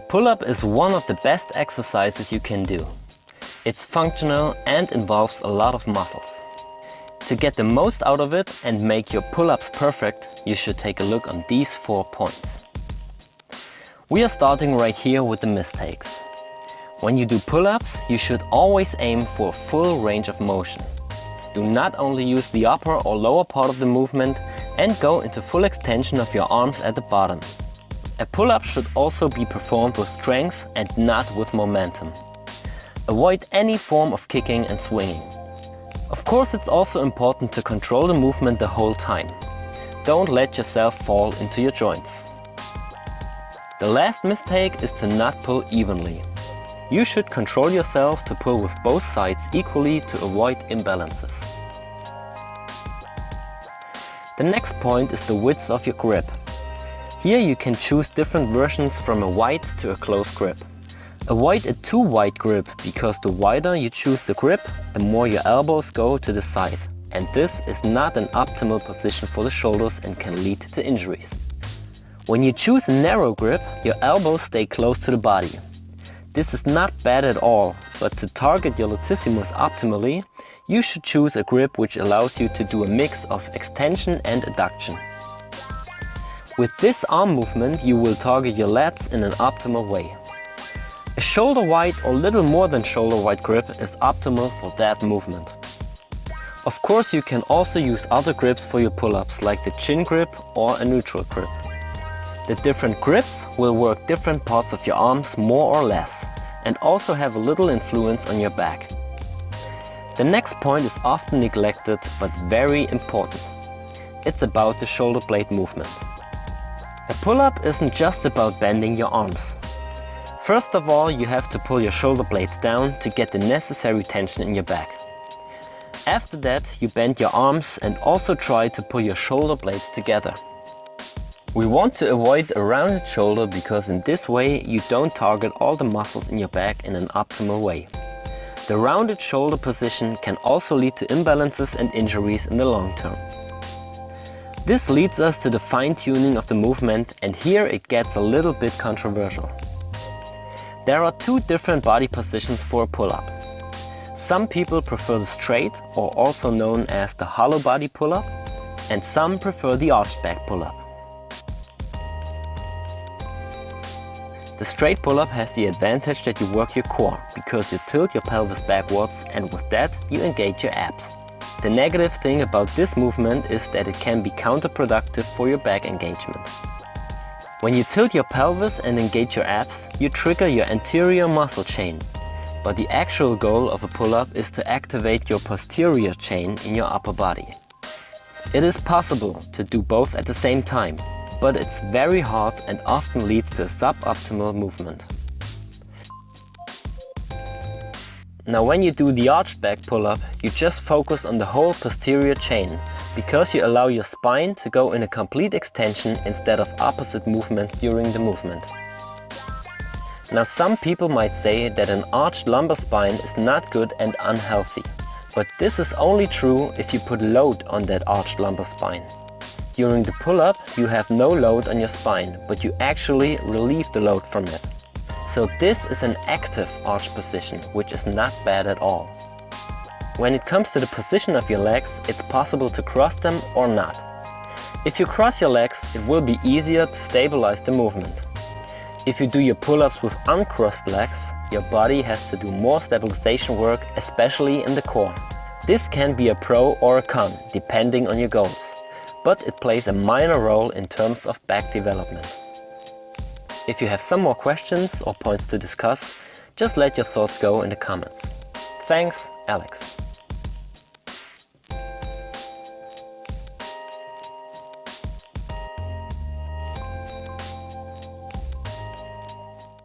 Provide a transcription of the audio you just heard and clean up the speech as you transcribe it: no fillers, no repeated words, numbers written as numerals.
pull-up is one of the best exercises you can do. It's functional and involves a lot of muscles. To get the most out of it and make your pull-ups perfect, you should take a look on these 4 points. We are starting right here with the mistakes. When you do pull-ups, you should always aim for a full range of motion. Do not only use the upper or lower part of the movement and go into full extension of your arms at the bottom. A pull-up should also be performed with strength and not with momentum. Avoid any form of kicking and swinging. Of course, it's also important to control the movement the whole time. Don't let yourself fall into your joints. The last mistake is to not pull evenly. You should control yourself to pull with both sides equally to avoid imbalances. The next point is the width of your grip. Here you can choose different versions from a wide to a close grip. Avoid a too wide grip, because the wider you choose the grip, the more your elbows go to the side. And this is not an optimal position for the shoulders and can lead to injuries. When you choose a narrow grip, your elbows stay close to the body. This is not bad at all, but to target your latissimus optimally, you should choose a grip which allows you to do a mix of extension and adduction. With this arm movement, you will target your lats in an optimal way. A shoulder wide or little more than shoulder wide grip is optimal for that movement. Of course, you can also use other grips for your pull-ups, like the chin grip or a neutral grip. The different grips will work different parts of your arms more or less, and also have a little influence on your back. The next point is often neglected but very important. It's about the shoulder blade movement. A pull-up isn't just about bending your arms. First of all, you have to pull your shoulder blades down to get the necessary tension in your back. After that, you bend your arms and also try to pull your shoulder blades together. We want to avoid a rounded shoulder, because in this way you don't target all the muscles in your back in an optimal way. The rounded shoulder position can also lead to imbalances and injuries in the long term. This leads us to the fine-tuning of the movement, and here it gets a little bit controversial. There are 2 different body positions for a pull-up. Some people prefer the straight, or also known as the hollow body pull-up, and some prefer the arched back pull-up. The straight pull-up has the advantage that you work your core, because you tilt your pelvis backwards, and with that you engage your abs. The negative thing about this movement is that it can be counterproductive for your back engagement. When you tilt your pelvis and engage your abs, you trigger your anterior muscle chain. But the actual goal of a pull-up is to activate your posterior chain in your upper body. It is possible to do both at the same time, but it's very hard and often leads to a suboptimal movement. Now when you do the arched back pull-up, you just focus on the whole posterior chain, because you allow your spine to go in a complete extension instead of opposite movements during the movement. Now some people might say that an arched lumbar spine is not good and unhealthy, but this is only true if you put load on that arched lumbar spine. During the pull-up, you have no load on your spine, but you actually relieve the load from it. So this is an active arch position, which is not bad at all. When it comes to the position of your legs, it's possible to cross them or not. If you cross your legs, it will be easier to stabilize the movement. If you do your pull-ups with uncrossed legs, your body has to do more stabilization work, especially in the core. This can be a pro or a con, depending on your goals, but it plays a minor role in terms of back development. If you have some more questions or points to discuss, just let your thoughts go in the comments. Thanks, Alex.